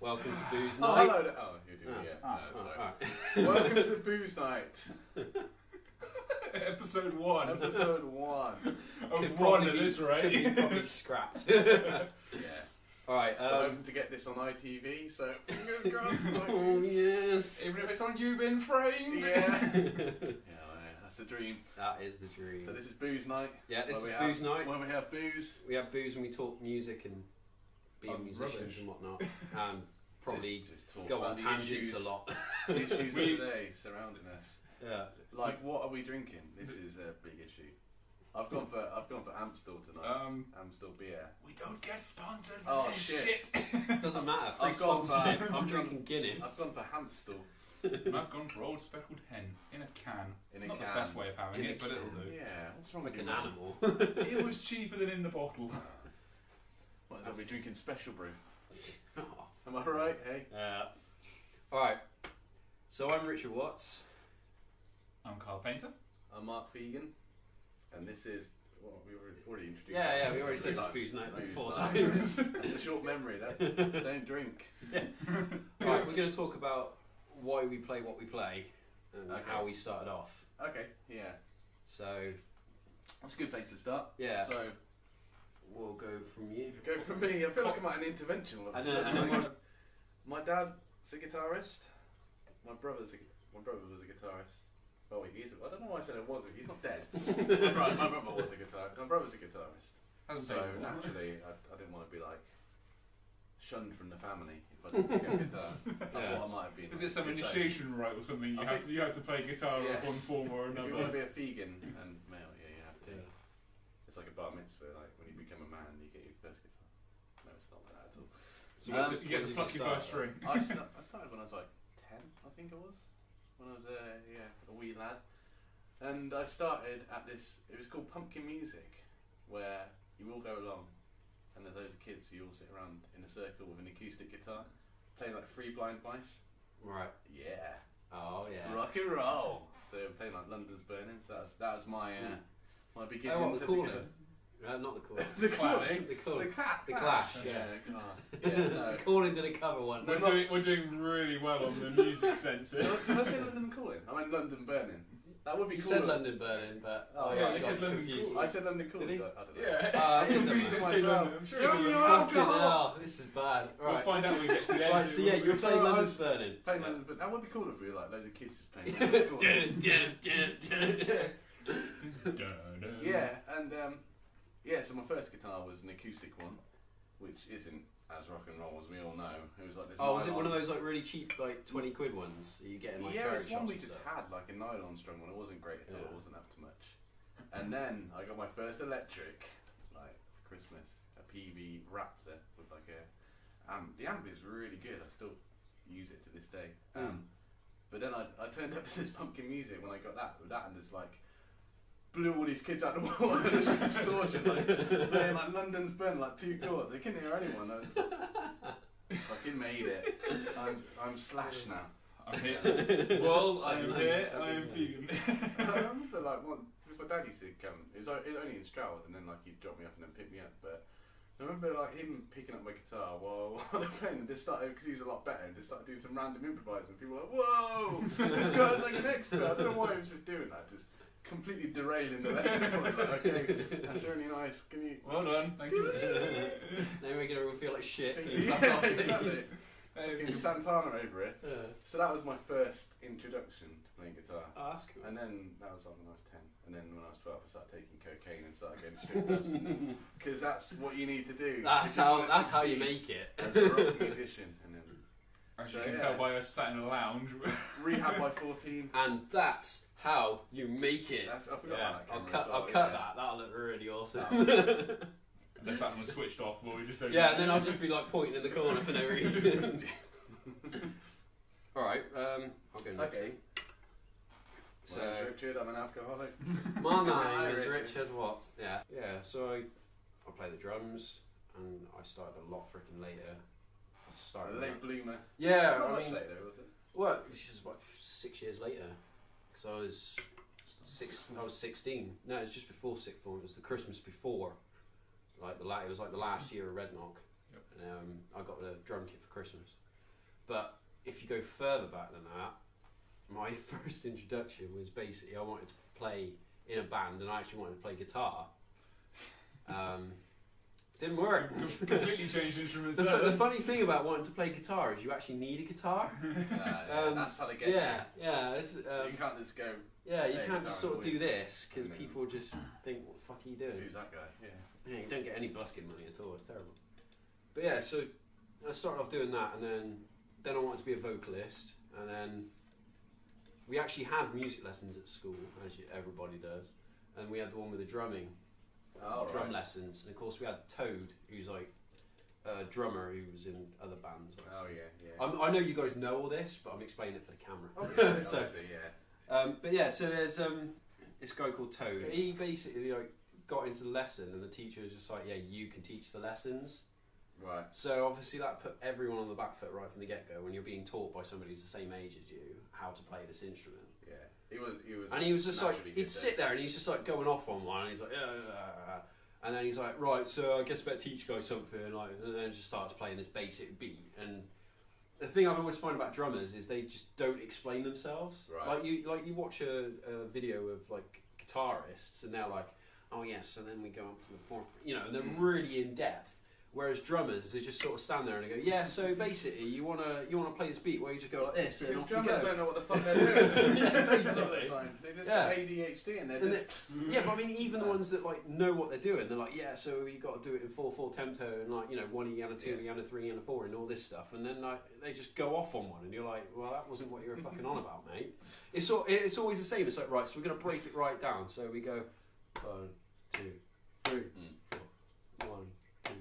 Welcome to Booze Oh, Night. hello. Oh, you're doing sorry. Right. Welcome to Booze Night, Episode 1. episode 1. Of 1 at this Could rate. be probably scrapped. Yeah. Alright, I'm hoping to get this on ITV, so fingers crossed. oh yes. Even if it's on You Been Framed. Yeah. That's the dream. That is the dream. So this is Booze Night. Yeah, this is where Booze Night. When we have booze. We have booze and we talk music and being musicians rubbish. and whatnot. And probably just talk go on about the tangents issues, a lot. the issues of today surrounding us. Yeah. Like, what are we drinking? This is a big issue. I've gone for Amstel tonight. Amstel beer. We don't get sponsored for Oh this shit! Doesn't matter. Free I've gone sponsorship. for- I'm drinking Guinness. I've gone for Hamstel And I've gone for Old Speckled Hen in a can. in a Not can. the best way of having In a it, but it'll can. do. Yeah, what's wrong like with an you, man? animal. It was cheaper than in the bottle. Might as well be drinking special brew. Oh. Am I right? Hey. Alright. So I'm Richard Watts. I'm Carl Painter. I'm Mark Fegan, and this is well, we already introduced. Yeah, it. we already said Booze it's Booze Night like Booze 4 Night. times. That's a short memory. That don't drink. Alright, we're going to talk about why we play what we play and Okay. how we started off. Okay. Yeah, So that's a good place to start. Yeah. So we'll go from you. go from me. I feel like I'm at an intervention. All of a And then- sudden. and then Like, my dad's a guitarist. My brother was a guitarist. Oh, I don't know why I said it was. He's not dead. my brother was a guitarist. My brother's a guitarist. So naturally, I didn't want to be like shunned from the family if I didn't pick up guitar. I Yeah. thought I might have been. Is like, it some the same. initiation rite or something? I You had to play guitar Yes. of one form or If you want to another. be a vegan and male, yeah, you have to. Yeah. It's like a bar mitzvah. Like when you become a man, you get your first guitar. No, it's not like that at all. So you when get did to pluck you your start, first string. I started when I was like 10, I think it was. When I was a wee lad. And I started at this, it was called Pumpkin Music, where you all go along and there's loads of kids, so you all sit around in a circle with an acoustic guitar, playing like Free Blind Mice. Right. Yeah. Oh, yeah. Rock and roll. So I'm playing like London's Burning, so that was my my beginning. Oh, what, the as a calling? kid. Not the calling. The Clash. calling? The calling. The The Clash, Yeah, yeah. God. Yeah, no. The calling did a cover one. No, We're doing really well on the music sensor. Did I say London Calling? I meant London Burning. That would be You cooler. said London Burning, but Oh, yeah, I you got said London confused. Calling. I said London Calling. Did he? I don't know. Yeah. I'm confused It's myself. still London. I'm sure it's Give me London. your Fucking alcohol. hell, this is bad. We'll Right. find out when we get to the end. Right, so yeah, you're So playing I London's was Burning. Playing London, but that would be cooler if we were like loads of kids just playing London Calling. Yeah, and so my first guitar was an acoustic one, which isn't as rock and roll as we all know. It was like this. Oh, was it nylon- one of those like really cheap, like 20 quid ones? Are you getting like Yeah, charity it's one shops we and just stuff? had, like a nylon strung one. It wasn't great at all. Yeah. It wasn't up to much. And then I got my first electric, like for Christmas, a PV Raptor with like a amp. The amp is really good. I still use it to this day. But then I turned up to this Pumpkin Music when I got that with that, and just like blew all these kids out the water. It was distortion, like playing like London's Burn, like 2 chords. They couldn't hear anyone. I was, fucking made it. I'm Slash now. I'm here. Well, I am here. I am vegan. I remember like one because my dad used to come. It was only in Stroud, and then like he'd drop me off and then pick me up. But I remember like him picking up my guitar while they're playing, and just started because he was a lot better, and just started doing some random improvising. People were like, "Whoa, this guy's like an expert." I don't know why he was just doing that, just completely derailing the lesson. Like, okay, that's really nice. Can you? Well done. Thank you. Now we're gonna feel like shit. Can you Yeah, fuck off, exactly. please? Fucking Santana over it. Yeah. So that was my first introduction to playing guitar. Oh, that's cool. And then that was like when I was 10. And then when I was 12, I started taking cocaine and started going to strip clubs. Because that's what you need to do. That's if you wanna how you succeed make it. as a rock musician. And then As So, you can yeah. tell by us sat in a lounge. rehab by 14. And that's how you make it. That's, I forgot Yeah, about that I'll camera cut. as well, I'll cut yeah. that. That'll look really awesome. Unless that one was switched off, but we just don't. Yeah, and then I'll just be like pointing in the corner for no reason. All right, I'll go next. Okay. So My name's Richard, I'm an alcoholic. my Hi, name is Richard. Richard Watt. Yeah, yeah. So I play the drums, and I started a lot freaking later. I A started late bloomer. Yeah, Not I much mean, later, was it? well, it was about 6 years later, because I was I was 16. No, it was just before sixth form. It was the Christmas before. Like it was like the last year of Red Knock. Yep. And I got the drum kit for Christmas. But if you go further back than that, my first introduction was basically I wanted to play in a band, and I actually wanted to play guitar. Didn't work. Completely changed instruments. The funny thing about wanting to play guitar is you actually need a guitar. That's how they get Yeah. you can't just go. Yeah, you play can't guitar just sort of and do this because and then- people just think, "What the fuck are you doing?" Who's that guy? Yeah. Yeah, you don't get any busking money at all. It's terrible. But yeah, so I started off doing that, and then I wanted to be a vocalist, and then we actually had music lessons at school, as everybody does, and we had the one with the drumming. Drum lessons, and of course we had Toad, who's like a drummer who was in other bands. Oh yeah. I know you guys know all this, but I'm explaining it for the camera. Obviously, So- yeah. But yeah, so there's this guy called Toad. He basically like got into the lesson, and the teacher was just like, "Yeah, you can teach the lessons." Right. So obviously that put everyone on the back foot right from the get go when you're being taught by somebody who's the same age as you how to play this instrument. Yeah. He was. And he was just like, naturally he'd good sit there and he's just like going off on one, and he's like, and then he's like, right, so I guess I better teach you guys something, like, and then just starts playing this basic beat. And the thing I've always found about drummers is they just don't explain themselves. Right. Like you watch a video of like guitarists, and they're like, oh yes, so then we go up to the fourth, you know, and they're really in depth. Whereas drummers, they just sort of stand there and they go, yeah, so basically you wanna play this beat where you just go like this, and Because off you drummers go. don't know what the fuck they're doing. Yeah, basically. They just Yeah. got ADHD and they're And just. yeah, but I mean, even the ones that like know what they're doing, they're like, yeah, so you got to do it in 4/4 tempo and like, you know, 1 E and a 2 E and a 3 and a 4 and all this stuff, and then like they just go off on one, and you're like, well, that wasn't what you were fucking on about, mate. It's always the same. It's like, right, so we're gonna break it right down. So we go 1, 2, 3, 4, 1, 2,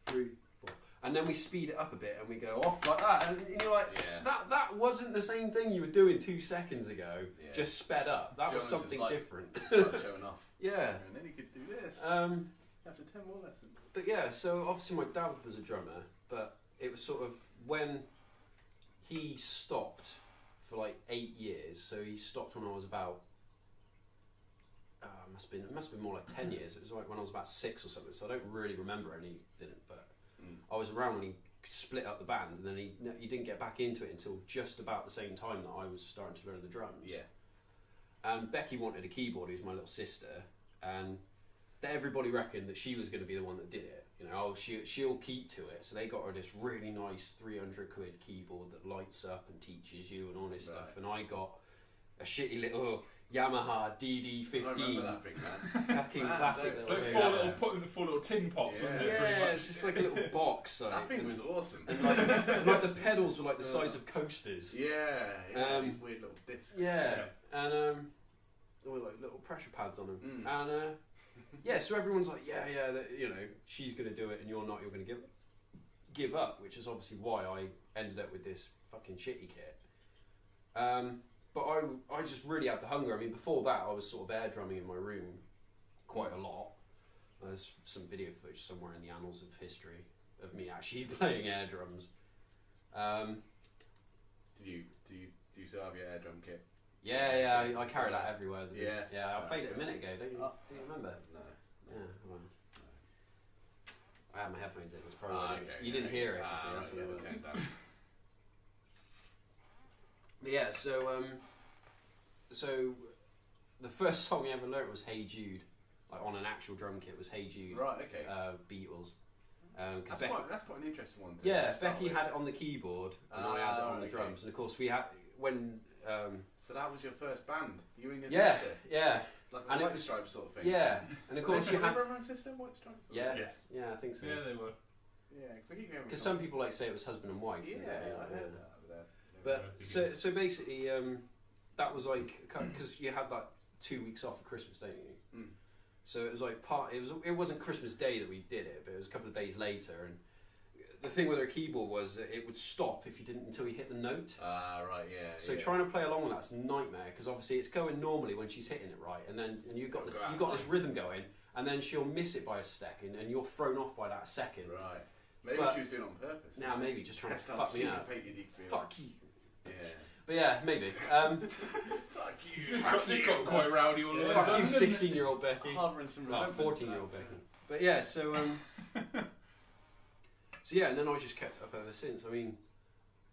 3, 4, and then we speed it up a bit and we go off like that, and you're like, Yeah. that wasn't the same thing you were doing 2 seconds ago, Yeah. just sped up. That was Jonas is something like- different. Like showing off. Yeah. And then he could do this. Um, After 10 more lessons. but yeah, so obviously my dad was a drummer, but it was sort of when he stopped for like 8 years. So he stopped when I was about it must have been more like 10 years. It was like when I was about 6 or something. So I don't really remember anything, but I was around when he split up the band, and then he didn't get back into it until just about the same time that I was starting to learn the drums. Yeah. And Becky wanted a keyboard, who's my little sister, and everybody reckoned that she was going to be the one that did it. You know, oh, she'll keep to it. So they got her this really nice 300 quid keyboard that lights up and teaches you and all this stuff. And I got a shitty little Yamaha DD15. I remember that thing, man. Fucking classic It's little like thing. put in 4 little tin pots, wasn't it? Yeah. pretty Yeah, much? it's just like a little box. Like, That thing and, was awesome. and like the pedals were like the size of coasters. Yeah. These weird little discs. Yeah, and there were like little pressure pads on them, Mm. and yeah, so everyone's like, yeah, you know, she's gonna do it, and you're not. You're gonna give up, which is obviously why I ended up with this fucking shitty kit. But I just really had the hunger. I mean, before that, I was sort of air drumming in my room quite a lot. There's some video footage somewhere in the annals of history of me actually playing air drums. Do you still have your air drum kit? Yeah, I carry that everywhere. Yeah. I played it a minute ago. Don't you remember? No. Yeah, well, I had my headphones in. It's probably Okay. you didn't hear it. You see, Right, that's what it was. turned down. But yeah, so the first song I ever learnt was "Hey Jude," like on an actual drum kit was "Hey Jude." Right, okay. Beatles. That's quite an interesting one. Yeah, Becky had it on the keyboard and I had it on the okay. drums, and of course we had when. So that was your first band, you and your Yeah, sister, yeah, like and a it White was- Stripes sort of thing. yeah, and of course you had. brother and sister, White Stripes. Yeah, Yes. yeah, I think so. Yeah, they were. Yeah, Because some people like say it was husband and wife. Yeah, didn't they? I heard Yeah. that. But so basically, that was like because you had that 2 weeks off for Christmas, don't you? Mm. So it was like it wasn't Christmas Day that we did it, but it was a couple of days later. And the thing with her keyboard was that it would stop if you didn't until you hit the note. Right, yeah. So yeah. trying to play along with that's a nightmare because obviously it's going normally when she's hitting it right, and you got this rhythm going, and then she'll miss it by a second, and you're thrown off by that second. Right. Maybe But- she was doing it on purpose. Now maybe just trying to Test how fuck me up. syncopated you feel. Fuck you. Yeah. But yeah, maybe. Fuck you. This got quite rowdy all of a Fuck sudden, you, didn't it? 16-year-old Becky. Harbouring some Well, resentment. 14-year-old Becky. But yeah, so yeah, and then I just kept it up ever since. I mean,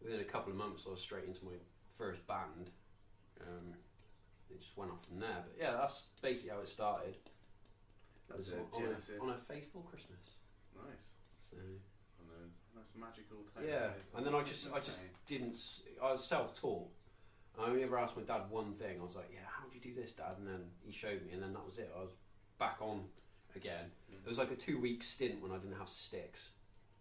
within a couple of months, I was straight into my first band. It just went off from there. But yeah, that's basically how it started. That's on a faithful Christmas. Nice. So. That's magical. Tone. Yeah, and then I just didn't. I was self-taught. I only ever asked my dad one thing. I was like, "Yeah, how do you do this, Dad?" And then he showed me, and then that was it. I was back on again. There was like a 2-week stint when I didn't have sticks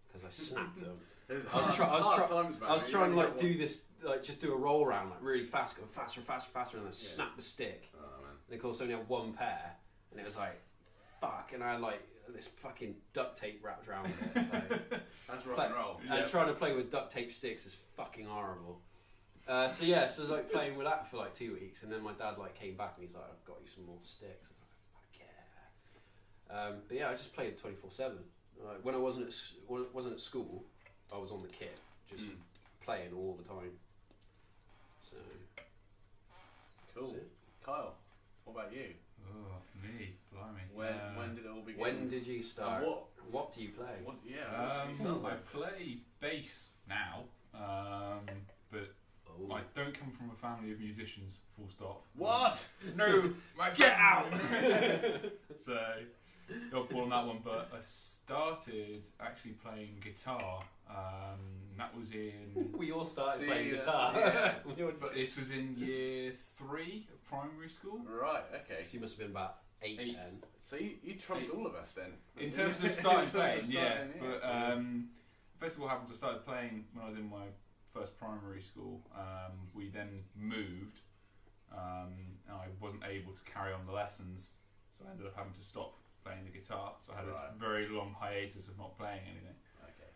because I snapped them. I was trying to like do this, like just do a roll around like really fast, go faster, and I snapped the stick. Oh man! And of course, I only had one pair, and it was like, fuck. And I had like this fucking duct tape wrapped around it. Like, that's rock and roll. And trying to play with duct tape sticks is fucking horrible. So I was like playing with that for like 2 weeks, and then my dad like came back and he's like, "I've got you some more sticks." I was like, "Fuck yeah!" But yeah, I just played 24/7. When I wasn't at school, I was on the kit, just playing all the time. So cool. Kyle, what about you? Oh, me, blimey. When did it all begin? When did you start? What do you play? I play bass now, but I don't come from a family of musicians. Full stop. What? No, get out! So, dodgeball on that one. But I started actually playing guitar. That was in. We all started playing guitar. Yeah. But this was in year 3 of primary school. Right. Okay. So you must have been about 8 then. So you trumped all of us then. In terms of starting playing, yeah. But basically what happens, I started playing when I was in my first primary school. We then moved, and I wasn't able to carry on the lessons, so I ended up having to stop playing the guitar. So I had this very long hiatus of not playing anything. Okay.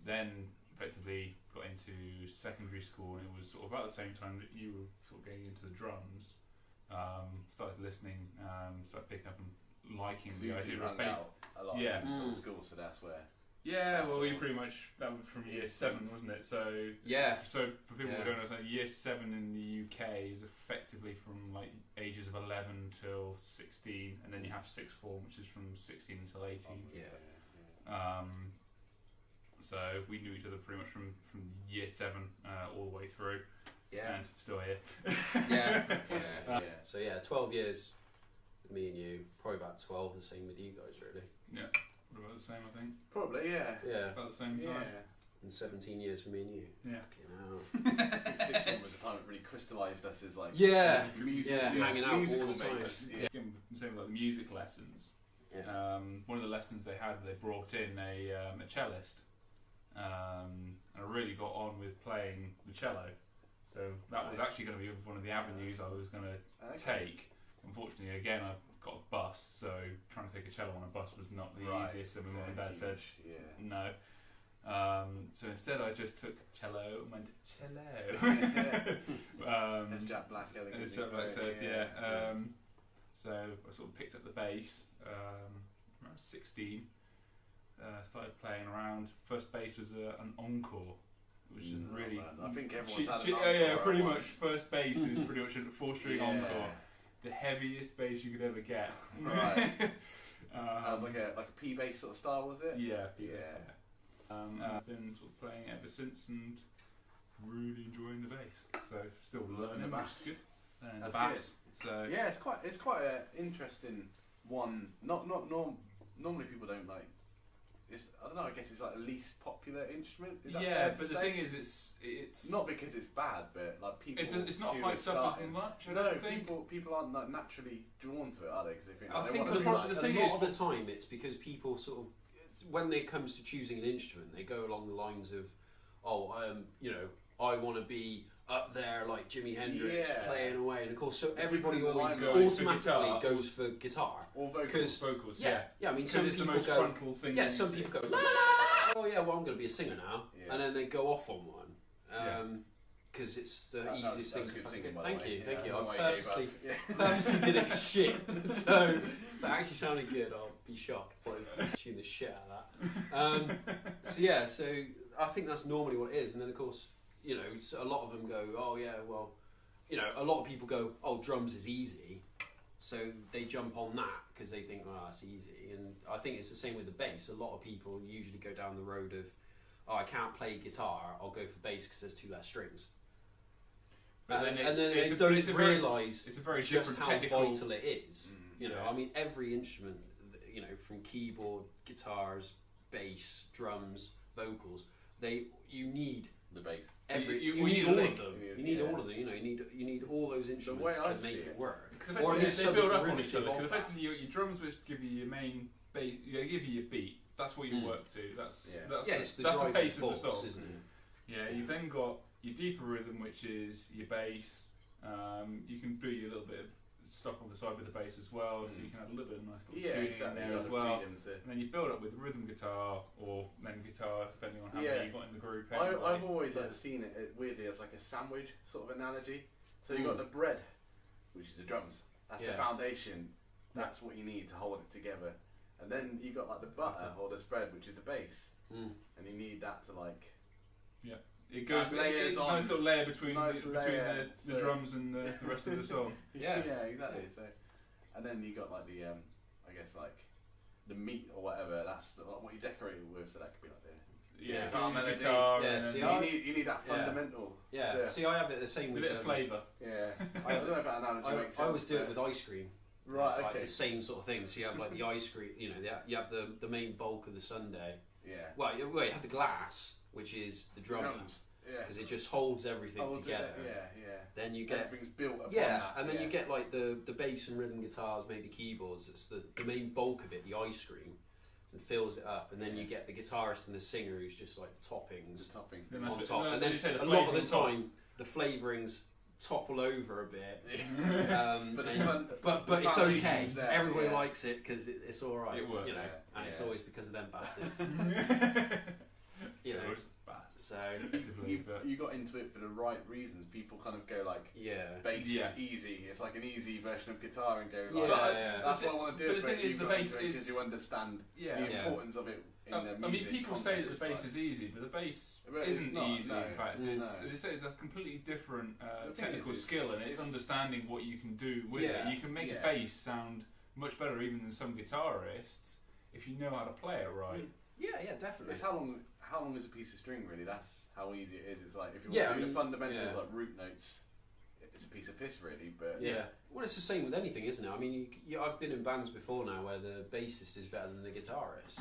Then effectively got into secondary school, and it was sort of about the same time that you were sort of getting into the drums. Started listening, started picking up and liking the idea of bass. A lot of school, so that's where. Yeah, well, we pretty much, that was from year 7, wasn't it? So yeah. So for people who don't know, so year 7 in the UK is effectively from like ages of 11 till 16, and then you have sixth form, which is from 16 until 18. So we knew each other pretty much from year 7 all the way through. Yeah. And still here. So 12 years with me and you, probably about 12 the same with you guys really. Yeah. About the same, I think. Probably, yeah. Yeah. About the same time. And 17 years for me and you. Yeah. Fucking hell. I think 6th form was the time it really crystallised us as like hanging out all the time. Same with like the music lessons. Yeah. One of the lessons they had, they brought in a cellist, and I really got on with playing the cello. So that was actually going to be one of the avenues I was going to take. Unfortunately, again, I got a bus, so trying to take a cello on a bus was not the easiest. I mean, my dad said no. So instead, I just took cello and went cello. As Jack Black said, yeah. So I sort of picked up the bass around 16. Started playing around. First bass was an Encore, which is really. I think everyone's had an Encore. Pretty much. First bass is pretty much a 4-string Encore. The heaviest bass you could ever get. Right. That was like a P bass sort of style, was it? Yeah, P bass. I've been sort of playing it ever since and really enjoying the bass. So still learning the bass. Which is good. And the bass. Good. So yeah, it's quite an interesting one. Normally people don't like. I don't know. I guess it's like the least popular instrument. Is that fair to but say? The thing is, it's not because it's bad, but like people. It's not hyped up as much. I don't think people aren't like naturally drawn to it, are they? Because they think. I think a lot of the time it's because people sort of, when it comes to choosing an instrument, they go along the lines of, I want to be up there like Jimi Hendrix playing away, and of course, so everybody always automatically goes for guitar or vocals. Yeah. I mean, some it's people the most go. frontal thing. Yeah, some people go. La, la, la. Oh yeah, well I'm going to be a singer now, and then they go off on one. Because it's the easiest thing to fucking get. Thank you. I purposely did it shit, so that actually sounded good. I'll be shocked. Probably tune the shit out of that. So I think that's normally what it is, and then of course, a lot of them go, oh yeah, well, a lot of people go, oh, drums is easy, so they jump on that because they think, well, that's easy. And I think it's the same with the bass. A lot of people usually go down the road of, oh, I can't play guitar, I'll go for bass because there's 2 less strings. But then and then it's they a- don't it's a very- realise it's a very just different how technical- vital it is. You know, yeah. I mean, every instrument, you know, from keyboard, guitars, bass, drums, vocals, you need The bass. you we need need a all link. of them. Yeah. You need all of them. You know, you need all those instruments way I to make see it it. work. Because Or at least they some build up on each derivative other. Because of that. effectively, your drums, which give you your main bass, they give you your beat. That's what you work to. That's It's the that's the driving pace of the force, song. isn't it? Yeah, you've then got your deeper rhythm, which is your bass. You can do your little bit of stuff on the side with the bass as well, so you can have a little bit of nice little tuning in there You as got well. the freedom to. And then you build up with rhythm guitar or then guitar, depending on how Yeah. many you got in the group. I've always Yeah. seen it weirdly as like a sandwich sort of analogy. So you got the bread, which is the drums. That's the Yeah. foundation. That's what you need to hold it together. And then you got like the butter or the spread, which is the base. And you need that to like. It goes layers it's a on. nice little layer between Nice the layer, the so- drums and the rest of the song. Yeah. Exactly. So, and then you got like the I guess like the meat or whatever. That's like what you decorate it with. So that could be like the Yeah, guitar melody. guitar, Yeah, and then see, you need that Yeah. fundamental. Yeah. to- See, I have it the same a with bit of flavour. yeah. I don't know if that analogy makes sense. I always do it but- with ice cream. Right. Like Okay. the same sort of thing. So you have like the ice cream. You know, you have the main bulk of the sundae. Yeah. Well, you have the glass, which is the drummer, Drums. Yeah. because it just holds everything Holds it, together. Yeah. Then you get Everything's built upon yeah, that. and then you get like the bass and rhythm guitars, maybe keyboards. It's the main bulk of it, the ice cream, and fills it up. And then you get the guitarist and the singer, who's just like the toppings topping. Then on that's- top. no, And then then you say the a lot of flavour the on top. time, the flavourings topple over a bit. But the and- fun- but the it's okay. foundation's there, Everybody yeah. likes it because it's all right. It works, you know, yeah. and it's Yeah. always because of them bastards. you know, so You got into it for the right reasons. People kind of go like, yeah. bass Yeah. is easy. It's like an easy version of guitar, and go Yeah, like, yeah. that's what I want to do. But the thing is, the bass is- because you understand Yeah. the Yeah. importance of it in the music. I mean, people say that the bass context, is easy, but the bass But it's isn't not, easy. no. In fact, No. it's a completely different The thing technical is, skill, and it's it's- understanding what you can do with Yeah. it. You can make Yeah. a bass sound much better even than some guitarists if you know how to play it right. Yeah, definitely. It's how long is a piece of string really? That's how easy it is. It's like if you Yeah, want to I do mean, the fundamentals yeah. like root notes, it's a piece of piss really. But Yeah. Well, it's the same with anything, isn't it? I mean, I've been in bands before now where the bassist is better than the guitarist,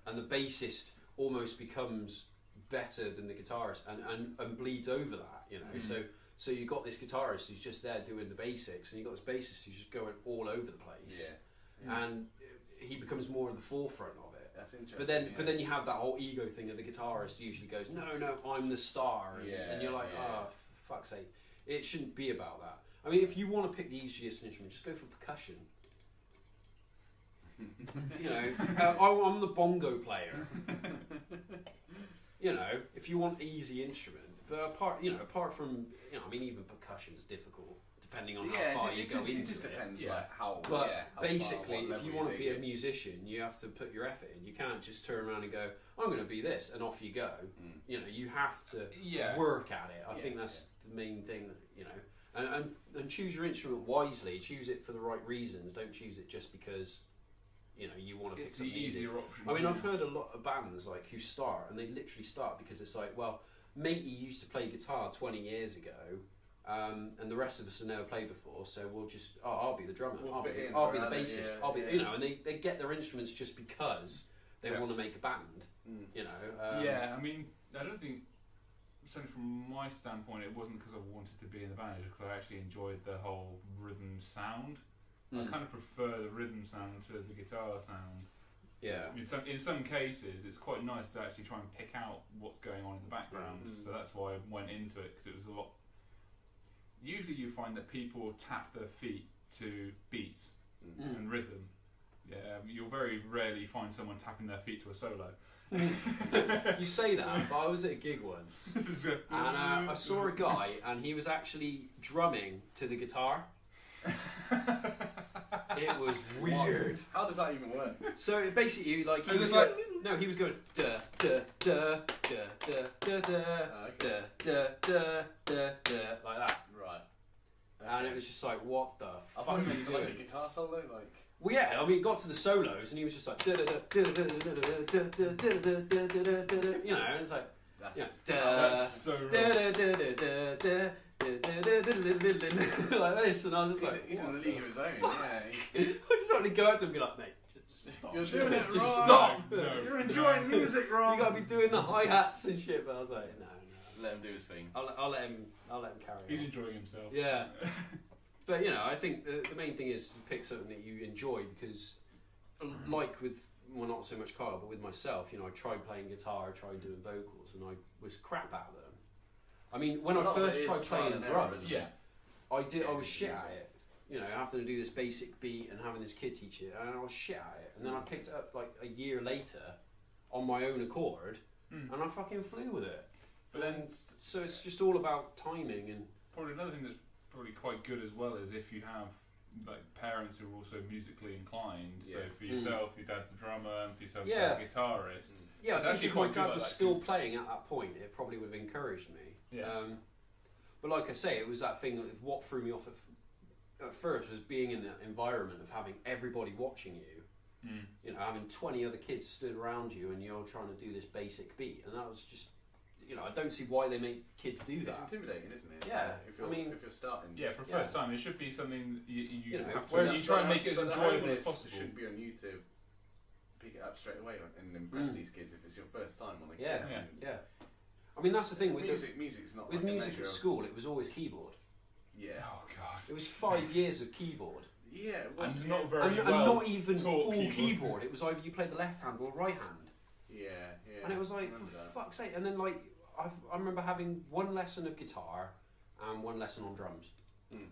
and the bassist almost becomes better than the guitarist, and bleeds over that. You know, so you got this guitarist who's just there doing the basics, and you got this bassist who's just going all over the place, and he becomes more in the forefront of it. That's interesting. But then you have that whole ego thing that the guitarist usually goes, no, I'm the star, and you're like, oh, for fuck's sake, it shouldn't be about that. I mean, if you want to pick the easiest instrument, just go for percussion. You know, I'm the bongo player. You know, if you want easy instrument, but apart from, you know, I mean, even percussion is difficult depending on how far you go into it. It just depends, Yeah. like how. But how basically, far, what if level you want to take be a it. musician, you have to put your effort in. You can't just turn around and go, I'm going to be this, and off you go. You know, you have to work at it. I think that's the main thing, you know. And choose your instrument wisely. Choose it for the right reasons. Don't choose it just because, you know, you want to pick It's the something easy. easier option. I mean, I've heard a lot of bands like who start, and they literally start because it's like, well, matey used to play guitar 20 years ago, and the rest of us have never played before, so we'll just, I'll be the drummer, We'll I'll be fit in the around it, bassist, yeah, I'll be, yeah. you know, and they get their instruments just because they want to make a band, you know. Yeah, I mean, I don't think, certainly from my standpoint, it wasn't because I wanted to be in the band, it's because I actually enjoyed the whole rhythm sound. I kind of prefer the rhythm sound to the guitar sound. Yeah. In some cases, it's quite nice to actually try and pick out what's going on in the background. So that's why I went into it, because it was a lot. Usually, you find that people tap their feet to beats and rhythm. Yeah, you'll very rarely find someone tapping their feet to a solo. You say that, but I was at a gig once, and I saw a guy, and he was actually drumming to the guitar. It was weird. How does that even work? So basically, like he So was it's like, like- no, he was going da da da da da da da Okay. da da da da like that, Right. and it was just like, what the I fuck thought are you you meant to like a doing? guitar solo, like. Well, yeah, I mean, it got to the solos and he was just like, you know, and it's like, That's so wrong. like this, and I was just like, he's in a league of his own. Yeah. I just wanted to go up to him and be like, mate, just stop. You're doing it Just wrong. stop. No, You're enjoying music wrong. You gotta be doing the hi hats and shit. But I was like, no. Let him do his thing. I'll let him carry He's on. enjoying himself. Yeah. But you know, I think the main thing is to pick something that you enjoy because, like with well, not so much Kyle, but with myself, you know, I tried playing guitar, I tried doing vocals, and I was crap at them. I mean, when I first tried playing drums, I was shit at it. You know, having to do this basic beat and having this kid teach it, and I was shit at it. And then I picked it up like a year later on my own accord, and I fucking flew with it. But then, so it's just all about timing and. Probably another thing that's probably quite good as well is if you have like parents who are also musically inclined. So for yourself, your dad's a drummer, and for yourself, your dad's a guitarist. Yeah, I think if my dad was like still playing at that point, it probably would have encouraged me. Yeah. But like I say, it was that thing that what threw me off at first was being in that environment of having everybody watching you. You know, having 20 other kids stood around you and you're trying to do this basic beat, and that was just, you know, I don't see why they make kids do that. It's intimidating, isn't it? Yeah, if you're starting. Yeah, for first time, it should be something you know, have to. whereas You try and make it as but the enjoyable as onus possible. shouldn't be on you to pick it up straight away and impress these kids if it's your first time on a kid. Yeah. I mean, that's the thing with music's not with like music at school. It was always keyboard. Yeah. Oh god. It was 5 years of keyboard. Yeah, it was. And not very And well not even taught full keyboard. It was either you played the left hand or right hand. Yeah. And it was like, for fuck's sake. And then like, I remember having one lesson of guitar and one lesson on drums. And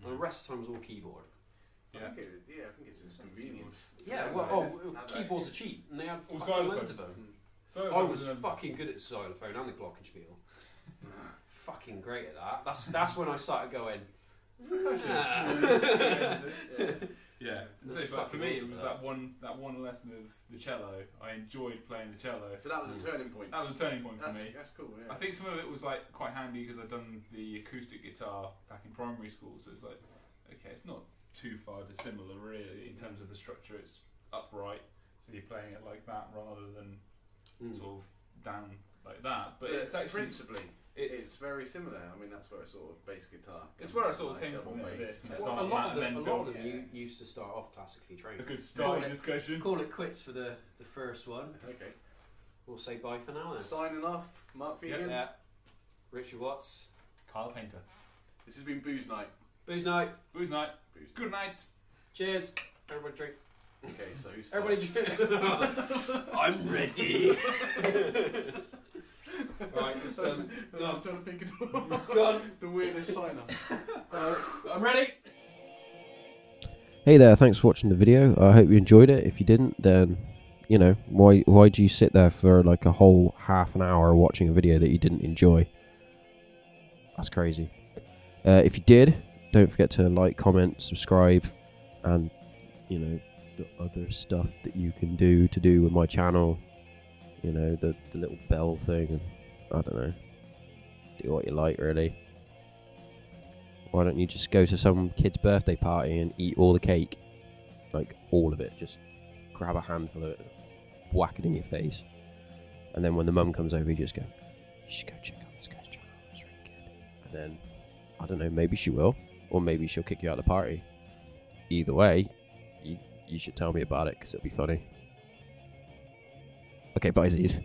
the rest of the time was all keyboard. I think it's just convenient. Yeah, keyboards are cheap, and they had fucking loads of them. So I was fucking good at the xylophone and the glockenspiel. Fucking great at that. That's when I started going. Yeah. So for me, it was that one lesson of the cello. I enjoyed playing the cello. So that was a turning point. That was a turning point for me. That's cool. Yeah. I think some of it was like quite handy because I'd done the acoustic guitar back in primary school, so it's like, okay, it's not too far dissimilar really in terms of the structure. It's upright, so you're playing it like that rather than sort of down like that. But it's actually principally. It's very similar. I mean, that's where I sort of bass guitar. It's where I sort of came from. This and a lot of them used to start off classically trained. A good starting discussion. Call it quits for the first one. Okay. We'll say bye for now then. Signing off, Mark Fegan. Yeah. Richard Watts. Kyle Painter. This has been Booze Night. Booze night. Booze night. Good night. Cheers. Everybody drink. Okay, so who's everybody first? just I'm ready. Right, just I'm trying to think of the weirdest sign off. I'm ready. Hey there, thanks for watching the video. I hope you enjoyed it. If you didn't, then, you know, why do you sit there for like a whole half an hour watching a video that you didn't enjoy? That's crazy. If you did, don't forget to like, comment, subscribe, and, you know, the other stuff that you can do with my channel. You know, the little bell thing, and I don't know, do what you like really. Why don't you just go to some kid's birthday party and eat all the cake? Like, all of it. Just grab a handful of it, whack it in your face. And then when the mum comes over, you just go, you should go check out this guy's channel, it's really good. And then, I don't know, maybe she will. Or maybe she'll kick you out of the party. Either way, you should tell me about it, because it'll be funny. Okay, bye, Z's.